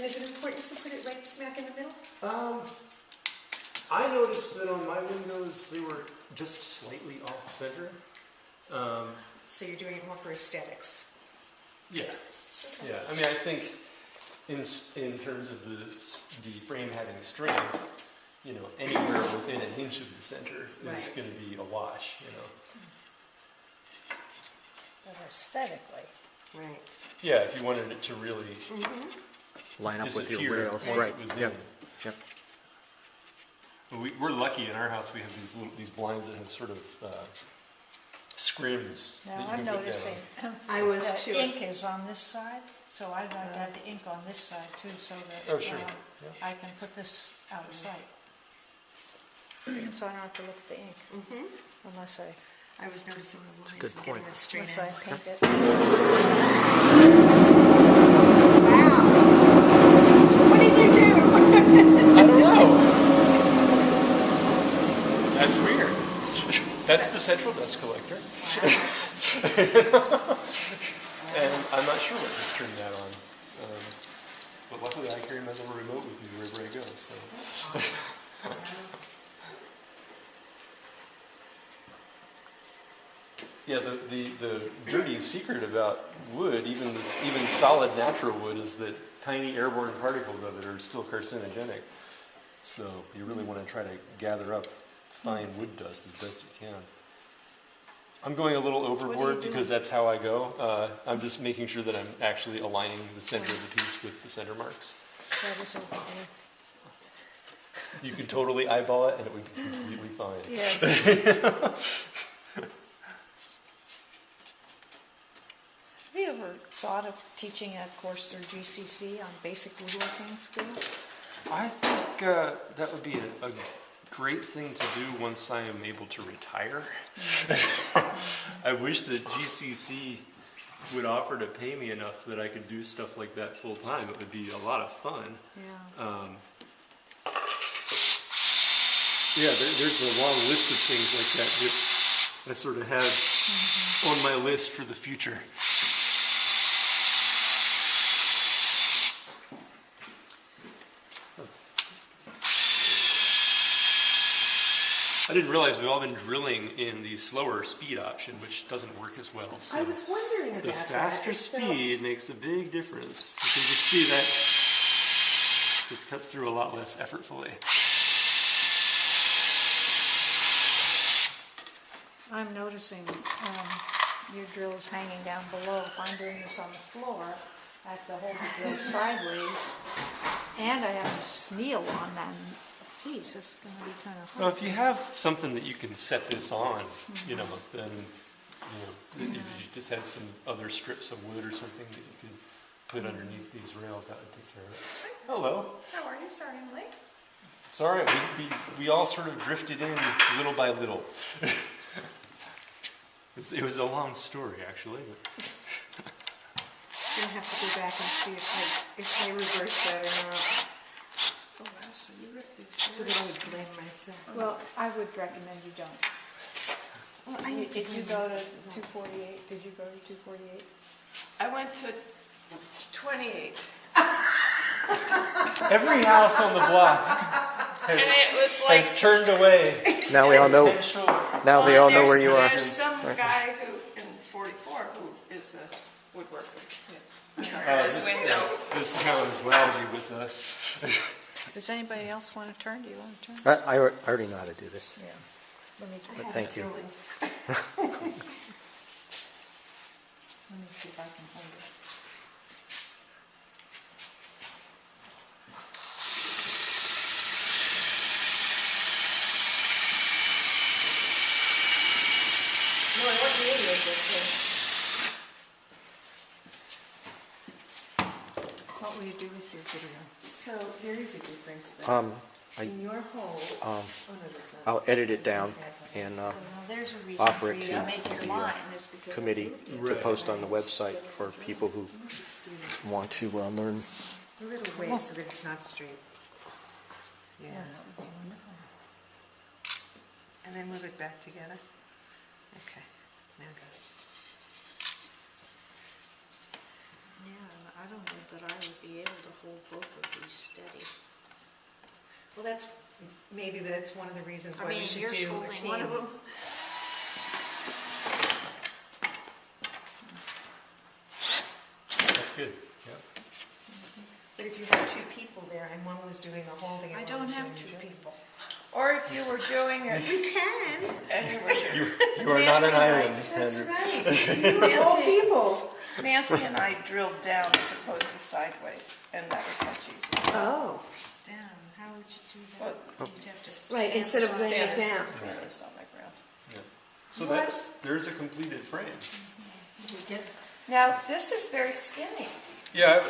And is it important to put it right smack in the middle? I noticed that on my windows they were just slightly off center. So you're doing it more for aesthetics? Yeah. Yeah. I mean, I think in terms of the frame having strength, you know, anywhere within an inch of the center is going to be a wash, you know. But aesthetically. Right. Yeah, if you wanted it to really line up with your disappear rails. once it was in. Yep. We're lucky in our house. We have these blinds that have sort of scrims. Now that you I'm can put noticing I was the too. ink is on this side, so I'd like to have the ink on this side too, so that Oh, sure. Yeah. I can put this out of sight. So I don't have to look at the ink unless I was noticing the lines good and getting point. this straight I in. paint it. Wow! What did you do? I don't know. That's weird. That's the central dust collector. And I'm not sure what just turned that on. But luckily I carry my little remote with me wherever I go. So. Yeah, the dirty secret about wood, even solid natural wood, is that tiny airborne particles of it are still carcinogenic. So you really want to try to gather up fine wood dust as best you can. I'm going a little overboard because that's how I go. I'm just making sure that I'm actually aligning the center of the piece with the center marks. That is over there. You can totally eyeball it and it would be completely fine. Yes. Have you ever thought of teaching a course through GCC on basic woodworking skills? I think that would be a great thing to do once I am able to retire. I wish that GCC would offer to pay me enough that I could do stuff like that full time. It would be a lot of fun. Yeah. Yeah, there's a long list of things like that that I sort of have on my list for the future. I didn't realize we've all been drilling in the slower speed option, which doesn't work as well. So I was wondering about the that. faster speed makes a big difference. You can just see that this cuts through a lot less effortfully. I'm noticing your drill is hanging down below. If I'm doing this on the floor, I have to hold the drill sideways, and I have to kneel on that piece. It's going to be kind of hard. Well, if you have something that you can set this on, you know, then if you just had some other strips of wood or something that you could put underneath these rails, that would take care of it. Hello. How are you? Sorry I'm late. It's all right. We all sort of drifted in little by little. It was a long story, actually. But I'm gonna have to go back and see if I reverse that or not. Oh wow, so you ripped these. So that I would blame myself. Well, I would recommend you don't. Well, I need to Did you blame go to myself. 248? Did you go to 248? I went to 28. every house on the block And it was like, has turned away. Now we all know. potential. Now they all know where you are. There's some guy who, in 44, who is a woodworker. His window. This town is lousy with us. Does anybody else want to turn? Do you want to turn? I already know how to do this. Yeah. Let me try. But thank you. Let me see if I can hold it. No, I want the video What will you do with your video? So there is a difference then. In your hole, oh no, there's not. I'll edit it down and Well, there's a reason offer for it you to to make your the line is because committee to post on the website for people who want to learn. A little way so that it's not straight. Yeah. that would be wonderful. And then move it back together. Okay, now go. Yeah, I don't know that I would be able to hold both of these steady. Well, maybe that's one of the reasons I why mean, we should you're do a holding team. one of them. That's good, yeah. But if you had two people there and one was doing the holding and I one don't was have doing two the jumping. people. Or if you were doing it, You can. and you were You are not an island, That's Sandra. right. You are all people. Nancy and I drilled down as opposed to sideways, and that was much easier. Oh, Down, how would you do Well, that? You'd have to right, stand instead of aside. laying it Stand down. on my ground. Yeah. So What? there's a completed frame. We get Now, this is very skinny. Yeah,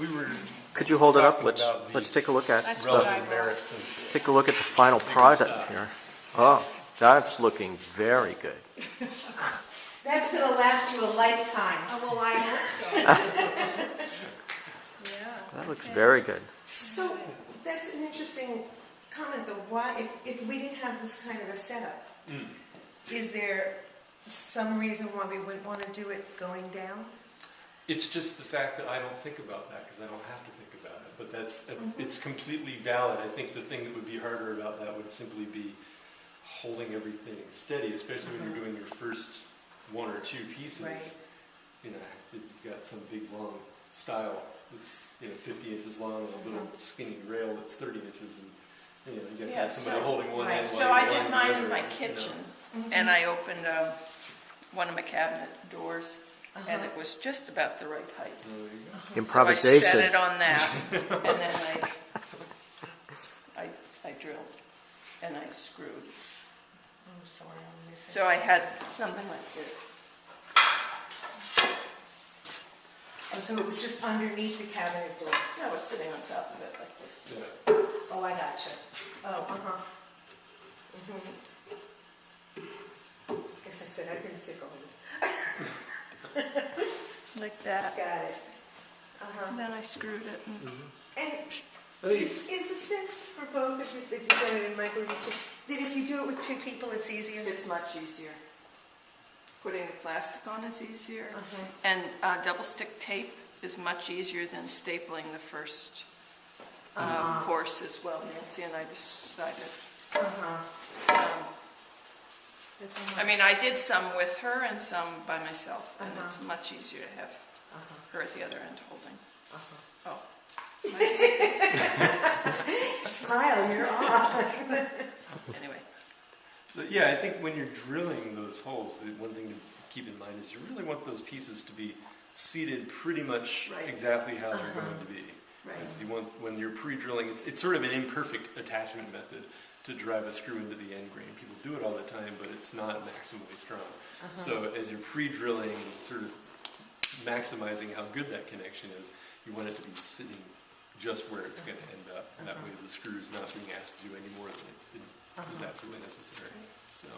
we were. Could you hold it up? talking about the Let's take a look at That's what I relative brought. merits of. take a look at the final product here. Oh, that's looking very good. That's gonna last you a lifetime. Oh, well, I hope so. Yeah. That looks very good. So, that's an interesting comment though. Why, if we didn't have this kind of a setup, is there some reason why we wouldn't want to do it going down? It's just the fact that I don't think about that because I don't have to think about it. But it's completely valid. I think the thing that would be harder about that would simply be holding everything steady, especially when you're doing your first one or two pieces. Right. You know, if you've got some big long style that's 50 inches long and a little skinny rail that's 30 inches, and you got to Yeah, have somebody so- holding one end. So while I you're did lining mine the in other my end, kitchen, and I opened one of my cabinet doors, and it was just about the right height. There you go. Improvisation. So I set it on that, and then I drilled, and I screwed. Oh, sorry, I'm missing. So I had something like this. Oh, so it was just underneath the cabinet door. I was sitting on top of it like this. Yeah. Oh, I gotcha. Oh, As I said, I've been sick all week. Like that. Got it. And then I screwed it. And is the sense for both of you, that you said it in Michael, that if you do it with two people, it's easier? It's much easier. Putting the plastic on is easier. Uh-huh. And double stick tape is much easier than stapling the first course as well. Nancy and I decided. I mean, I did some with her and some by myself, and it's much easier to have her at the other end holding. Oh. Smile, you're on. Anyway. So yeah, I think when you're drilling those holes, the one thing to keep in mind is you really want those pieces to be seated pretty much Right. exactly how they're going to be. Right. Because you want, when you're pre-drilling, it's sort of an imperfect attachment method to drive a screw into the end grain. People do it all the time, but it's not maximally strong. So as you're pre-drilling and sort of maximizing how good that connection is, you want it to be sitting just where it's going to end up. And that way the screw's not being asked to do any more than is absolutely necessary. So.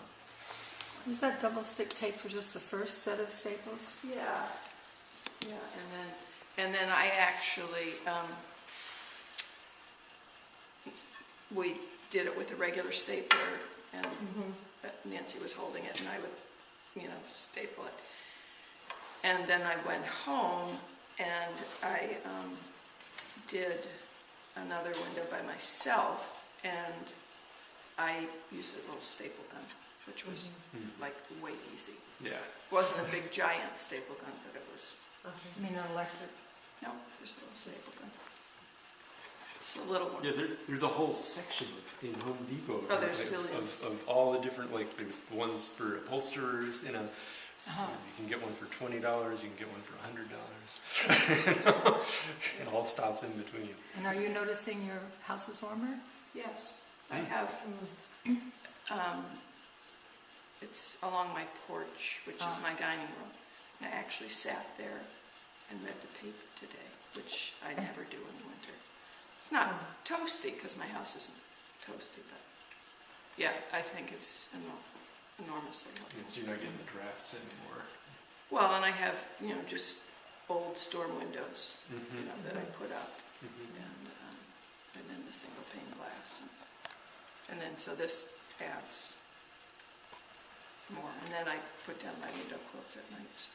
Is that double stick tape for just the first set of staples? Yeah, and then I actually, we did it with a regular stapler, and Nancy was holding it, and I would, staple it. And then I went home, and I did another window by myself, and I used a little staple gun, which was like way easy. Yeah. It wasn't a big giant staple gun, but it was, I mean, an electric. no, just a little staple gun. Just a little one. Yeah, there's a whole section in Home Depot Oh, there's really of all the different, like there's the ones for upholsterers, so you can get one for $20, you can get one for $100. It all stops in between. And are you noticing your house is warmer? Yes, I have, it's along my porch, which is my dining room. And I actually sat there and read the paper today, which I never do in the winter. It's not toasty, because my house isn't toasty, but yeah, I think it's enormously helpful. So you're not getting the drafts anymore. Well, and I have, just old storm windows, that I put up, and then the single pane glass. And then, so this adds more. And then I put down my window quilts at night.